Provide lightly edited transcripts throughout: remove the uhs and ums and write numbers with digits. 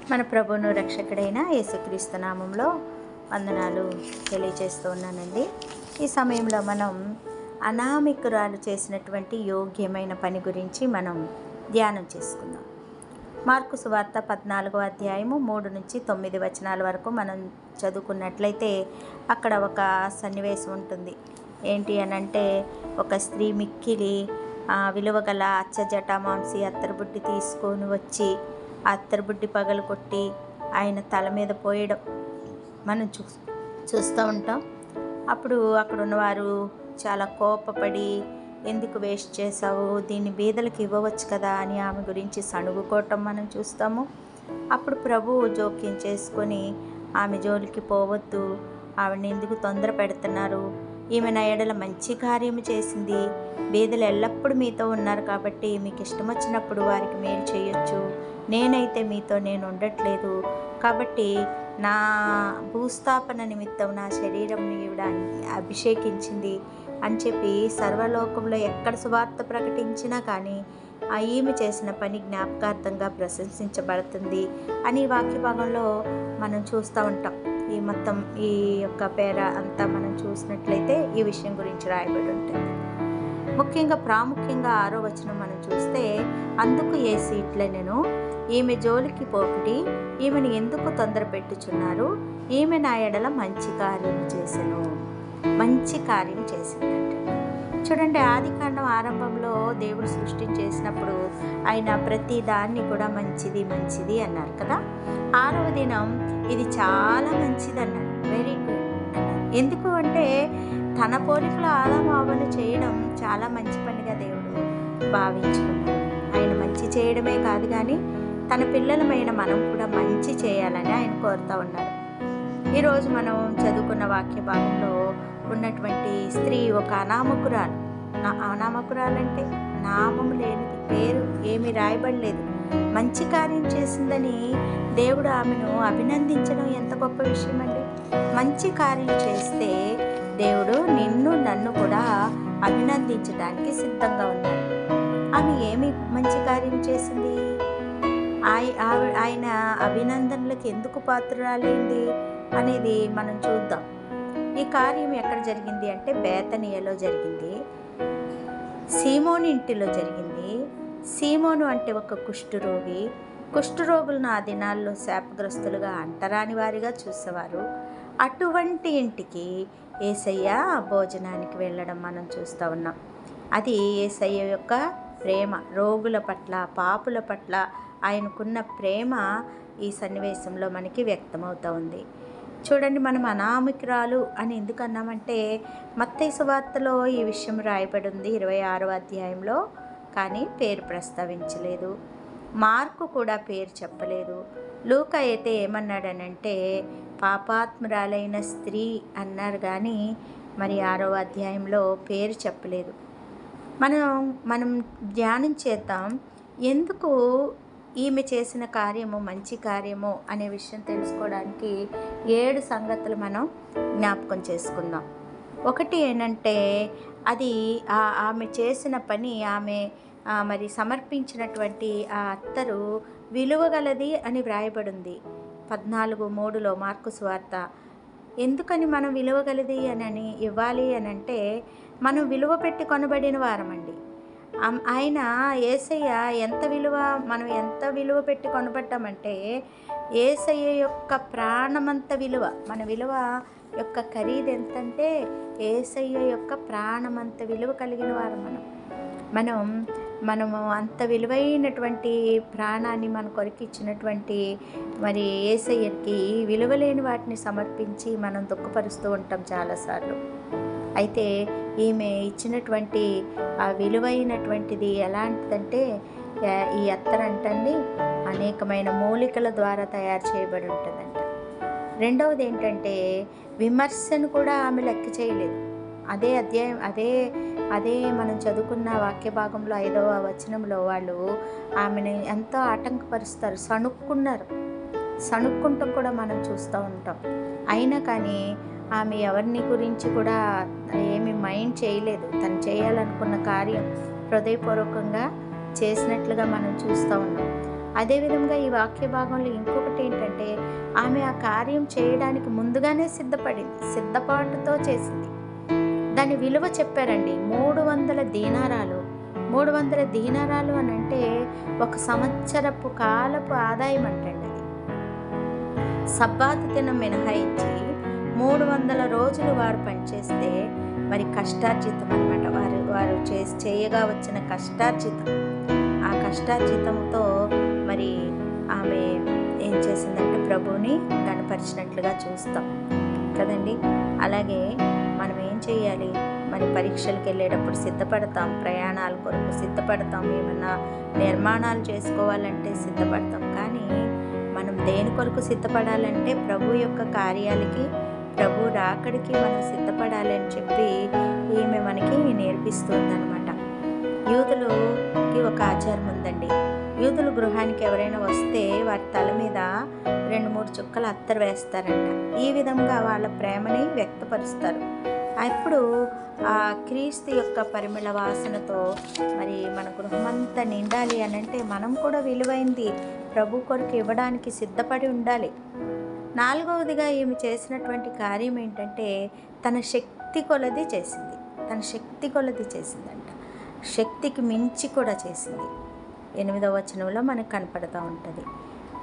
మన ప్రభువును రక్షకుడైన యేసుక్రీస్తు నామంలో వందనాలు తెలియజేస్తూ ఉన్నానండి. ఈ సమయంలో మనం అనామికురాలు చేసినటువంటి యోగ్యమైన పని గురించి మనం ధ్యానం చేసుకుందాం. మార్కు సువార్త 14వ అధ్యాయము 3 నుంచి 9 వచనాల వరకు మనం చదువుకున్నట్లయితే అక్కడ ఒక సన్నివేశం ఉంటుంది. ఏంటి అనంటే, ఒక స్త్రీ మిక్కిలి విలువగల అచ్చజటామాంసి అత్తరుబుడ్డి తీసుకొని వచ్చి ఆ అత్తరుబుడ్డి పగలు కొట్టి ఆయన తల మీద పోయడం మనం చూస్తూ ఉంటాం. అప్పుడు అక్కడ ఉన్నవారు చాలా కోపపడి, ఎందుకు వేస్ట్ చేసావు, దీన్ని బీదలకు ఇవ్వవచ్చు కదా అని ఆమె గురించి సణుగుకోవటం మనం చూస్తాము. అప్పుడు ప్రభువు జోక్యం చేసుకొని, ఆమె జోలికి పోవద్దు, ఆవిడని ఎందుకు తొందర పెడుతున్నారు, ఈమె నా ఎడల మంచి కార్యము చేసింది, బీదలు ఎల్లప్పుడూ మీతో ఉన్నారు కాబట్టి మీకు ఇష్టం వచ్చినప్పుడు వారికి మేలు చేయొచ్చు, నేనైతే మీతో నేను ఉండట్లేదు కాబట్టి నా భూస్థాపన నిమిత్తం నా శరీరం ఇవ్వడానికి అభిషేకించింది అని చెప్పి సర్వలోకంలో ఎక్కడ సువార్త ప్రకటించినా కానీ ఈమె చేసిన పని జ్ఞాపకార్థంగా ప్రశంసించబడుతుంది అని వాక్య భాగంలో మనం చూస్తూ ఉంటాం. ఈ మొత్తం ఈ యొక్క పేర అంతా మనం చూసినట్లయితే ఈ విషయం గురించి రాయబడి ఉంటుంది. ముఖ్యంగా ప్రాముఖ్యంగా 6వ వచనం మనం చూస్తే, అందుకు యేసు ఇట్లనెను, ఈమె జోలికి పోకుడి, ఈమెను ఎందుకు తొందర పెట్టుచున్నారు, ఈమె నా ఎడల మంచి కార్యం చేసెను. మంచి కార్యం చేసిందంటే చూడండి, ఆదికాండం ఆరంభంలో దేవుడు సృష్టి చేసినప్పుడు ఆయన ప్రతి దాన్ని కూడా మంచిది మంచిది అన్నారు కదా. 6వ దినం ఇది చాలా మంచిది అన్నారు, వెరీ గుడ్ అన్నారు. ఎందుకు అంటే తన పోలికలో ఆదాము అవ్వలు చేయడం చాలా మంచి పనిగా దేవుడు భావించుకున్నాడు. ఆయన మంచి చేయడమే కాదు కానీ తన పిల్లలమైన మనం కూడా మంచి చేయాలని ఆయన కోరుతూ ఉన్నారు. ఈరోజు మనం చదువుకున్న వాక్య భాగంలో ఉన్నటువంటి స్త్రీ ఒక అనామకురాలు. అనామకురాలంటే నామం లేనిది, పేరు ఏమీ రాయబడలేదు. మంచి కార్యం చేసిందని దేవుడు ఆమెను అభినందించడం ఎంత గొప్ప విషయం అండి. మంచి కార్యం చేస్తే దేవుడు నిన్ను నన్ను కూడా అభినందించడానికి సిద్ధంగా ఉన్నాడు. ఆమె ఏమి మంచి కార్యం చేసింది, ఆయన అభినందనలకు ఎందుకు పాత్రురాలైంది అనేది మనం చూద్దాం. ఈ కార్యం ఎక్కడ జరిగింది అంటే బేతనియలో జరిగింది, సీమోను ఇంటిలో జరిగింది. సీమోను అంటే ఒక కుష్ఠరోగి. కుష్ఠరోగులను ఆ దినాల్లో శాపగ్రస్తులుగా అంటరాని వారిగా చూసేవారు. అటువంటి ఇంటికి యేసయ్య భోజనానికి వెళ్ళడం మనం చూస్తూ ఉన్నాం. అది యేసయ్య యొక్క ప్రేమ, రోగుల పట్ల పాపుల పట్ల ఆయనకున్న ప్రేమ ఈ సన్నివేశంలో మనకి వ్యక్తమవుతూ ఉంది. చూడండి, మనం అనామికురాలు అని ఎందుకు అన్నామంటే మత్తయి సువార్తలో ఈ విషయం రాయబడి ఉంది 26వ అధ్యాయంలో, కానీ పేరు ప్రస్తావించలేదు. మార్కు కూడా పేరు చెప్పలేదు. లూకా అయితే ఏమన్నాడనంటే పాపాత్మురాలైన స్త్రీ అన్నారు, కానీ మరి 6వ అధ్యాయంలో పేరు చెప్పలేదు. మనం ధ్యానం చేద్దాం, ఎందుకు ఈమె చేసిన కార్యము మంచి కార్యము అనే విషయం తెలుసుకోవడానికి 7 సంగతులు మనం జ్ఞాపకం చేసుకుందాం. ఒకటి ఏంటంటే, అది ఆమె చేసిన పని, ఆమె మరి సమర్పించినటువంటి ఆ అత్తరు విలువగలది అని వ్రాయబడింది 14:3లో మార్కు సువార్త. ఎందుకని మనం విలువగలది అని ఇవ్వాలి అని అంటే, మనం విలువ పెట్టి కొనబడిన వారమండి. ఆయన యేసయ్య మనం ఎంత విలువ పెట్టి కొనబడ్డామంటే, యేసయ్య యొక్క ప్రాణమంత విలువ, మన విలువ యొక్క ఖరీదు ఎంతంటే యేసయ్య యొక్క ప్రాణమంత విలువ కలిగిన వారు మనము అంత విలువైనటువంటి ప్రాణాన్ని మన కొరకు ఇచ్చినటువంటి మరి యేసయ్యకి విలువలేని వాటిని సమర్పించి మనం దుఃఖపరుస్తూ ఉంటాం చాలాసార్లు. అయితే ఈమె ఇచ్చినటువంటి ఆ విలువైనటువంటిది ఎలాంటిదంటే, ఈ అత్తరంటండి అనేకమైన మూలికల ద్వారా తయారు చేయబడి ఉంటుందంట. రెండవది ఏంటంటే, విమర్శను కూడా ఆమె లెక్క చేయలేదు. అదే అధ్యాయం అదే మనం చదువుకున్న వాక్య భాగంలో 5వ వచనంలో వాళ్ళు ఆమెను ఎంతో ఆటంకపరుస్తారు, సణుక్కుంటూ కూడా మనం చూస్తూ ఉంటాం. అయినా కానీ ఆమె ఎవరిని గురించి కూడా ఏమి మైండ్ చేయలేదు. తను చేయాలనుకున్న కార్యం హృదయపూర్వకంగా చేసినట్లుగా మనం చూస్తూ ఉన్నాం. అదేవిధంగా ఈ వాక్య భాగంలో ఇంకొకటి ఏంటంటే, ఆమె ఆ కార్యం చేయడానికి ముందుగానే సిద్ధపాటుతో చేసింది. దాని విలువ చెప్పారండి. 300 దీనారాలు. 300 దీనారాలు అని అంటే ఒక సంవత్సరపు కాలపు ఆదాయం అంటండి అది. సబ్బాతు దినం మినహాయించి 300 రోజులు వారు పనిచేస్తే మరి కష్టార్జితం అనమాట. వారు చేయగా వచ్చిన కష్టార్జితం. ఆ కష్టార్జితంతో మరి ఆమె ఏం చేసిందంటే ప్రభువుని కనపరిచినట్లుగా చూస్తాం కదండి. అలాగే మనం ఏం చేయాలి? మరి పరీక్షలకు వెళ్ళేటప్పుడు సిద్ధపడతాం, ప్రయాణాల కొరకు సిద్ధపడతాం, ఏమన్నా నిర్మాణాలు చేసుకోవాలంటే సిద్ధపడతాం. కానీ మనం దేని కొరకు సిద్ధపడాలంటే ప్రభు యొక్క కార్యాలకి, ప్రభు రాకడికి మనం సిద్ధపడాలని చెప్పి ఈమె మనకి నేర్పిస్తుందన్నమాట. యూదులకి ఒక ఆచారం ఉందండి. యూదులు గృహానికి ఎవరైనా వస్తే వారి తల మీద 2-3 చుక్కలు అత్తరు వేస్తారంట. ఈ విధంగా వాళ్ళ ప్రేమని వ్యక్తపరుస్తారు. అప్పుడు ఆ క్రీస్తు యొక్క పరిమళ వాసనతో మరి మన గృహమంతా నిండాలి అని అంటే మనం కూడా విలువైంది ప్రభు కొరకు ఇవ్వడానికి సిద్ధపడి ఉండాలి. 4వదిగా ఈమె చేసినటువంటి కార్యం ఏంటంటే తన శక్తి కొలది చేసిందంట. శక్తికి మించి కూడా చేసింది. 8వ వచనంలో మనకు కనపడుతూ ఉంటుంది.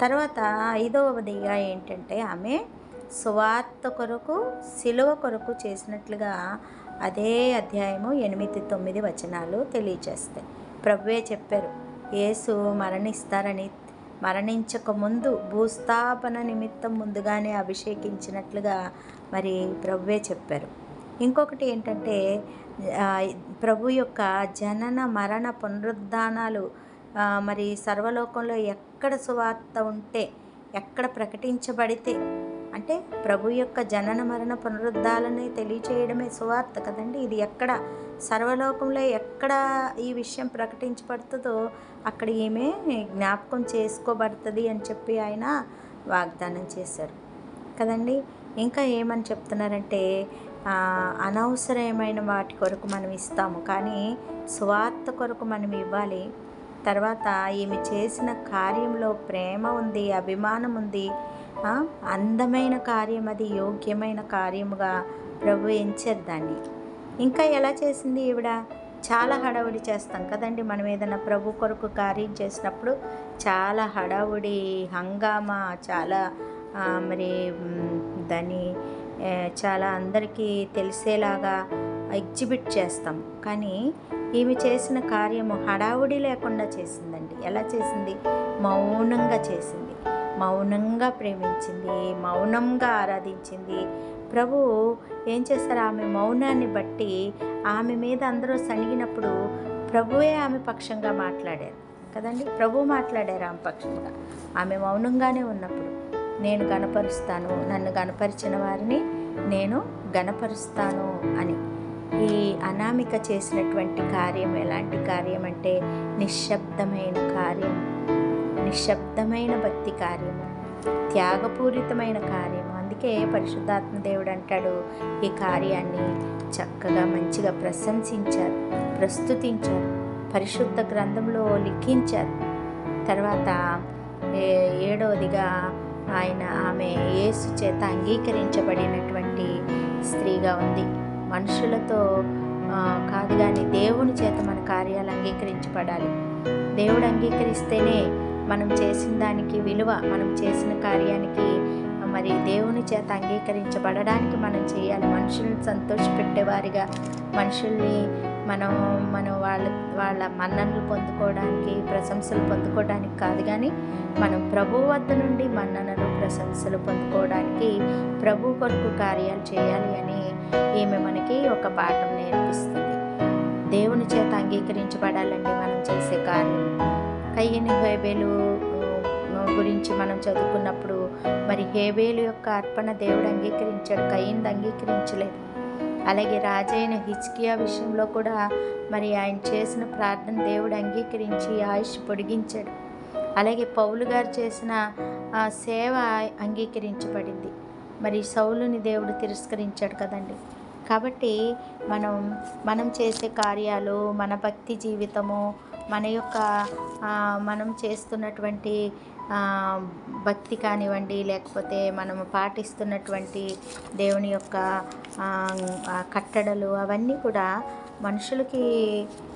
తర్వాత 5వదిగా ఏంటంటే ఆమె సువార్త కొరకు, సిలువ కొరకు చేసినట్లుగా అదే అధ్యాయము 8-9 వచనాలు తెలియజేస్తాయి. ప్రభువే చెప్పారు, యేసు మరణించక ముందు భూస్థాపన నిమిత్తం ముందుగానే అభిషేకించినట్లుగా మరి ప్రభువే చెప్పారు. ఇంకొకటి ఏంటంటే ప్రభు యొక్క జనన, మరణ, పునరుద్ధానాలు మరి సర్వలోకంలో ఎక్కడ సువార్త ఉంటే, ఎక్కడ ప్రకటించబడితే, అంటే ప్రభు యొక్క జనన, మరణ, పునరుద్ధాలని తెలియచేయడమే సువార్త కదండి. ఇది ఎక్కడ సర్వలోకంలో ఎక్కడ ఈ విషయం ప్రకటించబడుతుందో అక్కడ ఈమె జ్ఞాపకం చేసుకోబడుతుంది అని చెప్పి ఆయన వాగ్దానం చేశారు కదండి. ఇంకా ఏమని చెప్తున్నారంటే అనవసరమైన వాటి కొరకు మనం ఇస్తాము, కానీ సువార్త కొరకు మనం ఇవ్వాలి. తర్వాత ఈమె చేసిన కార్యంలో ప్రేమ ఉంది, అభిమానం ఉంది, అందమైన కార్యం, అది యోగ్యమైన కార్యముగా ప్రభు ఎంచారు దాన్ని. ఇంకా ఎలా చేసింది ఈవిడ? చాలా హడావుడి చేస్తాం కదండి. మనం ఏదైనా ప్రభు కొరకు కార్యం చేసినప్పుడు చాలా హడావుడి, హంగామా, చాలా మరి దాన్ని చాలా అందరికీ తెలిసేలాగా ఎగ్జిబిట్ చేస్తాం. కానీ ఈమె చేసిన కార్యము హడావుడి లేకుండా చేసిందండి. ఎలా చేసింది? మౌనంగా చేసింది, మౌనంగా ప్రేమించింది, మౌనంగా ఆరాధించింది. ప్రభు ఏం చేశారు? ఆమె మౌనాన్ని బట్టి ఆమె మీద అందరూ సణిగినప్పుడు ప్రభువే ఆమె పక్షంగా మాట్లాడారు కదండి. ప్రభు మాట్లాడారు ఆమె పక్షంగా. ఆమె మౌనంగానే ఉన్నప్పుడు నేను గణపరుస్తాను, నన్ను గణపరిచిన వారిని నేను గణపరుస్తాను అని. ఈ అనామిక చేసినటువంటి కార్యం ఎలాంటి కార్యం అంటే నిశ్శబ్దమైన కార్యం, నిశ్శబ్దమైన భక్తి కార్యము, త్యాగపూరితమైన కార్యము. అందుకే పరిశుద్ధాత్మ దేవుడు అంటాడు, ఈ కార్యాన్ని చక్కగా మంచిగా ప్రశంసించారు, ప్రస్తుతించారు, పరిశుద్ధ గ్రంథంలో లిఖించారు. తర్వాత 7వదిగా ఆమె యేసు చేత అంగీకరించబడినటువంటి స్త్రీగా ఉంది. మనుషులతో కాదు కానీ దేవుని చేత మన కార్యాలు అంగీకరించబడాలి. దేవుడు అంగీకరిస్తేనే మనం చేసిన దానికి విలువ, మనం చేసిన కార్యానికి మరి దేవుని చేత అంగీకరించబడడానికి మనం చేయాలి. మనుషుల్ని సంతోషపెట్టేవారిగా, మనుషుల్ని మనం వాళ్ళ మన్ననలు పొందుకోవడానికి, ప్రశంసలు పొందుకోవడానికి కాదు, కానీ మనం ప్రభు వద్ద నుండి మన్ననలు, ప్రశంసలు పొందుకోవడానికి ప్రభు కొరకు కార్యాలు చేయాలి అని ఈమె మనకి ఒక పాఠం నేర్పిస్తుంది. దేవుని చేత అంగీకరించబడాలండి మనం చేసే కార్యం. కయ్యను, హేబేలు గురించి మనం చదువుకున్నప్పుడు మరి హేబేలు యొక్క అర్పణ దేవుడు అంగీకరించాడు, కయ్యను అంగీకరించలేదు. అలాగే రాజైన హిజ్కియా విషయంలో కూడా మరి ఆయన చేసిన ప్రార్థన దేవుడు అంగీకరించి ఆయుష్ పొడిగించాడు. అలాగే పౌలు గారు చేసిన సేవ అంగీకరించబడింది. మరి సౌలుని దేవుడు తిరస్కరించాడు కదండి. కాబట్టి మనం చేసే కార్యాలు, మన భక్తి జీవితము, మన యొక్క మనం చేస్తున్నటువంటి ఆ, భక్తి కానివ్వండి, లేకపోతే మనము పాటిస్తున్నటువంటి దేవుని యొక్క ఆ, ఆ కట్టడలు అవన్నీ కూడా మనుషులకి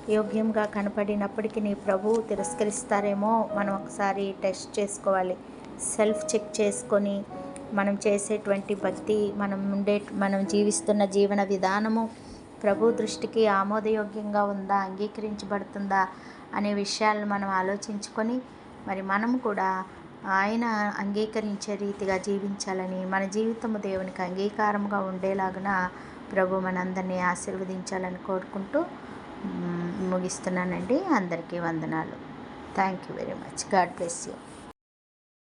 యోగ్యంగా కనపడినప్పటికీ నీ ప్రభువు తిరస్కరిస్తారేమో మనం ఒకసారి టెస్ట్ చేసుకోవాలి. సెల్ఫ్ చెక్ చేసుకొని మనం చేసేటువంటి భక్తి, మనం జీవిస్తున్న జీవన విధానము ప్రభు దృష్టికి ఆమోదయోగ్యంగా ఉందా, అంగీకరించబడుతుందా అనే విషయాలను మనం ఆలోచించుకొని మరి మనము కూడా ఆయన అంగీకరించే రీతిగా జీవించాలని, మన జీవితము దేవునికి అంగీకారంగా ఉండేలాగున ప్రభు మనందరినీ ఆశీర్వదించాలని కోరుకుంటూ ముగిస్తున్నానండి. అందరికీ వందనాలు. Thank you very much. God bless you.